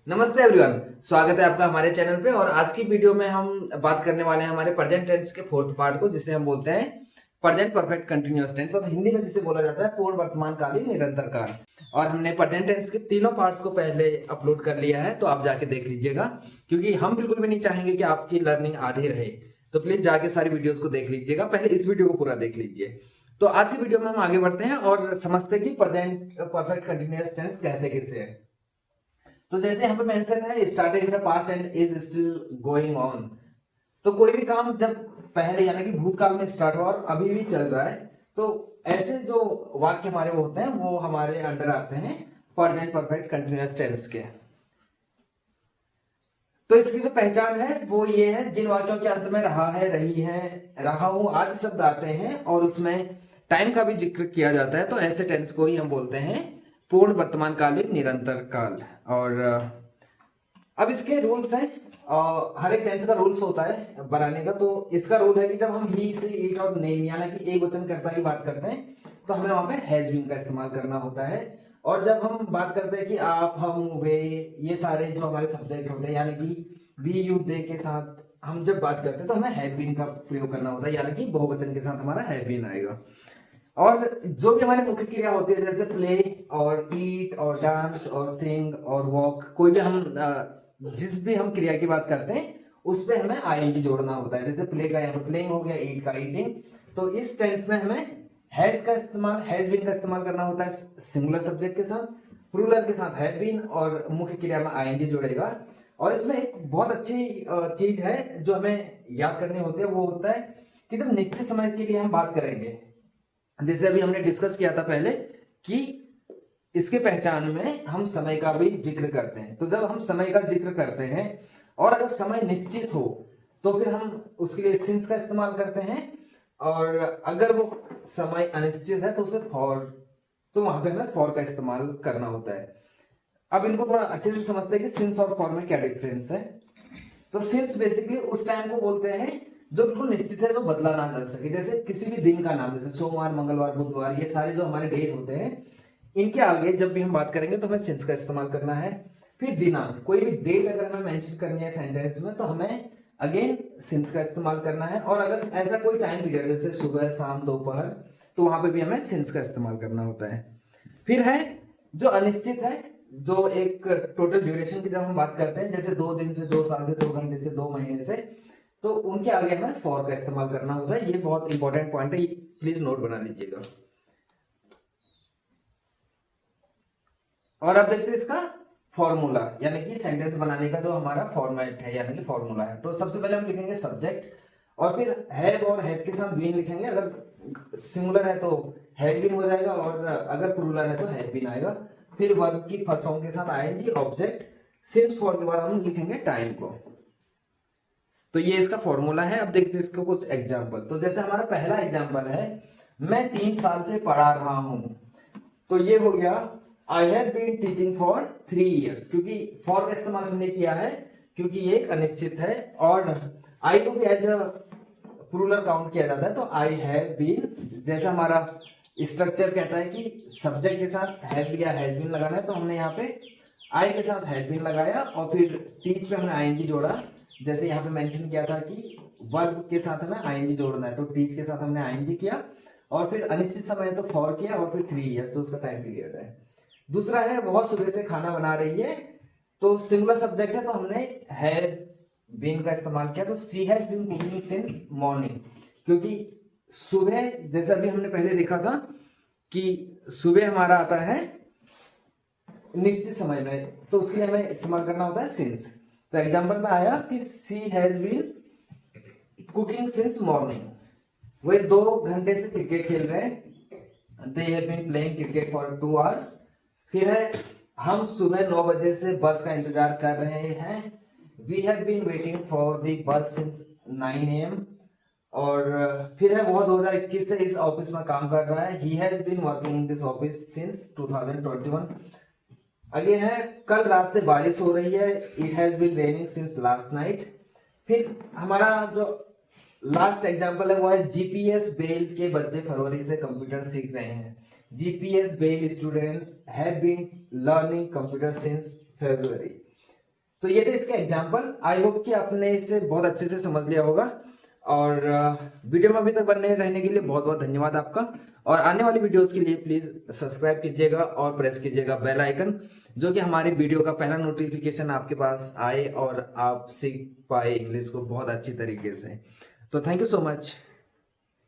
नमस्ते एवरीवन। स्वागत है आपका हमारे चैनल पे। और आज की वीडियो में हम बात करने वाले हैं हमारे प्रेजेंट टेंस के फोर्थ पार्ट को, जिसे हम बोलते हैं प्रेजेंट परफेक्ट कंटिन्यूअस टेंस, और हिंदी में जिसे बोला जाता है पूर्ण वर्तमान कालीन निरंतर काल। और हमने प्रेजेंट टेंस के तीनों पार्ट्स को पहले अपलोड कर लिया है, तो आप जाके देख लीजिएगा, क्योंकि हम बिल्कुल भी नहीं चाहेंगे कि आपकी लर्निंग आधी रहे। तो प्लीज जाके सारी वीडियोस को देख लीजिएगा, पहले इस वीडियो को पूरा देख लीजिए। तो आज की वीडियो में हम आगे बढ़ते हैं और समझते हैं कि प्रेजेंट परफेक्ट कंटिन्यूअस टेंस कहते किसे हैं। तो जैसे यहाँ पे मेंशन है started in the past and is still going on. तो कोई भी काम जब पहले यानी कि भूतकाल में स्टार्ट हुआ और अभी भी चल रहा है, तो ऐसे जो वाक्य हमारे वो होते हैं वो हमारे अंडर आते हैं प्रेजेंट परफेक्ट कंटिन्यूअस टेंस के। तो इसकी जो पहचान है वो ये है, जिन वाक्यों के अंत में रहा है, रही है, रहा हूं आदि शब्द आते हैं और उसमें टाइम का भी जिक्र किया जाता है, तो ऐसे टेंस को ही हम बोलते हैं पूर्ण वर्तमान कालीन निरंतर काल। और अब इसके रूल्स हैं। हर एक टेंस का रूल्स होता है बनाने का। तो इसका रूल है कि जब हम ही से इट और नेम यानी कि एक वचन कर्ता की बात करते हैं, तो हमें वहां पे हैज बीन का इस्तेमाल करना होता है। और जब हम बात करते हैं कि आप, हम, वे, ये सारे जो हमारे सब्जेक्ट होते हैं यानी कि वी, यू, दे के साथ हम जब बात करते हैं तो हमें हैव बीन का प्रयोग करना होता है, यानी कि बहुवचन के साथ हमारा हैव बीन आएगा। और जो भी हमारी मुख्य क्रिया होती है जैसे प्ले और ईट और डांस और सिंग और वॉक, कोई भी हम जिस भी हम क्रिया की बात करते हैं उस पे हमें आईएनजी जोड़ना होता है। जैसे प्ले का यहाँ पे प्लेइंग हो गया, ईट का ईटिंग। तो इस टेंस में हमें हैज का इस्तेमाल, हैज बीन का इस्तेमाल करना होता है सिंगुलर सब्जेक्ट के साथ, प्लूरल के साथ हैव बीन, और मुख्य क्रिया में आईएनजी जुड़ेगा। और इसमें एक बहुत अच्छी चीज है जो हमें याद करनी होती है, वो होता है कि जब निश्चित समय के लिए हम बात करेंगे, जैसे अभी हमने डिस्कस किया था पहले कि इसके पहचान में हम समय का भी जिक्र करते हैं। तो जब हम समय का जिक्र करते हैं और अगर समय निश्चित हो तो फिर हम उसके लिए सिंस का इस्तेमाल करते हैं, और अगर वो समय अनिश्चित है तो उसे फॉर, तो वहां पे हमें फॉर का इस्तेमाल करना होता है। अब इनको थोड़ा अच्छे से समझते हैं कि सिंस और फॉर में क्या डिफरेंस है। तो सिंस बेसिकली उस टाइम को बोलते हैं जो बिल्कुल निश्चित है, जो बदला ना जा सके। जैसे किसी भी दिन का नाम, जैसे सोमवार, मंगलवार, बुधवार, ये सारे जो हमारे डेज होते हैं, इनके आगे जब भी हम बात करेंगे तो हमें सिंस का इस्तेमाल करना है। फिर दिनांक, कोई भी डेट अगर हमें मेंशन करनी है सेंटेंस में, तो हमें अगेन सिंस का इस्तेमाल करना है। और अगर ऐसा कोई टाइम पीरियड जैसे सुबह, शाम, दोपहर, तो वहां पे भी हमें सिंस का इस्तेमाल करना होता है। फिर है जो अनिश्चित है, जो एक टोटल ड्यूरेशन की जब हम बात करते हैं, जैसे 2 दिन से, 2 साल से, 2 घंटे से, 2 महीने से, तो उनके आगे हमें फॉर का इस्तेमाल करना होता है। ये बहुत इंपॉर्टेंट पॉइंट है, प्लीज नोट बना लीजिएगा। और अब देखते हैं इसका फॉर्मूला, यानी कि सेंटेंस बनाने का जो हमारा फॉर्मेट है यानी कि फॉर्मूला है। तो सबसे पहले हम लिखेंगे सब्जेक्ट, और फिर हैव और हैज के साथ बीन लिखेंगे। अगर सिंगुलर है तो हैज बीन हो जाएगा, और अगर प्लूरल है तो हैज बीन आएगा। फिर वर्ब की फर्स्ट फॉर्म के साथ आएंगे ऑब्जेक्ट, सिंस फॉर के बाद हम लिखेंगे टाइम को। तो ये इसका फॉर्मूला है। अब देखते हैं इसको कुछ एग्जाम्पल। तो जैसे हमारा पहला एग्जाम्पल है, मैं 3 साल से पढ़ा रहा हूं। तो ये हो गया I have been teaching for 3 years, क्योंकि फॉर का इस्तेमाल हमने किया है क्योंकि ये एक अनिश्चित है, और आई को भी एज अ प्लूरल काउंट किया जाता है। तो आई हैव बीन, जैसा हमारा स्ट्रक्चर कहता है कि सब्जेक्ट के साथ हैव या हैज बीन लगाना है, तो हमने यहाँ पे आई के साथ हैव बीन लगाया, और फिर टीच पे हमने आईएनजी जोड़ा। जैसे यहाँ पे मेंशन किया था कि वर्ब के साथ हमें आईएनजी जोड़ना है, तो टीच के साथ हमने आईएनजी किया, और फिर अनिश्चित समय तो फॉर किया, और फिर 3 years तो उसका टाइम पीरियड है। दूसरा है बहुत सुबह से खाना बना रही है। तो सिंगुलर सब्जेक्ट है, तो हमने हैज बीन का इस्तेमाल किया। तो she has been cooking since morning, क्योंकि सुबह, जैसे अभी हमने पहले देखा था कि सुबह हमारा आता है निश्चित समय में, तो उसके लिए हमें इस्तेमाल करना होता है सिंस। तो एग्जांपल में आया कि she has been cooking since morning. वे 2 घंटे से क्रिकेट खेल रहे हैं। They have been playing cricket for 2 hours। फिर है हम सुबह 9 बजे से बस का इंतजार कर रहे हैं। We have been waiting for the bus since 9 AM। और फिर है वो 2021 से इस ऑफिस में काम कर रहा है। He has been working in this office since 2021। Again है कल रात से बारिश हो रही है। It has been raining since last night. फिर हमारा जो लास्ट एग्जांपल है वो है जीपीएस बेल के बच्चे फरवरी से कंप्यूटर सीख रहे हैं। जीपीएस बेल students have been learning computer since February। तो ये थे इसके एग्जाम्पल। आई होप कि आपने इसे बहुत अच्छे से समझ लिया होगा। और वीडियो में अभी तक बने रहने के लिए बहुत बहुत धन्यवाद आपका। और आने वाली वीडियोस के लिए प्लीज सब्सक्राइब कीजिएगा और प्रेस कीजिएगा बेल आइकन, जो कि हमारी वीडियो का पहला नोटिफिकेशन आपके पास आए और आप सीख पाए इंग्लिश को बहुत अच्छी तरीके से। तो थैंक यू सो मच।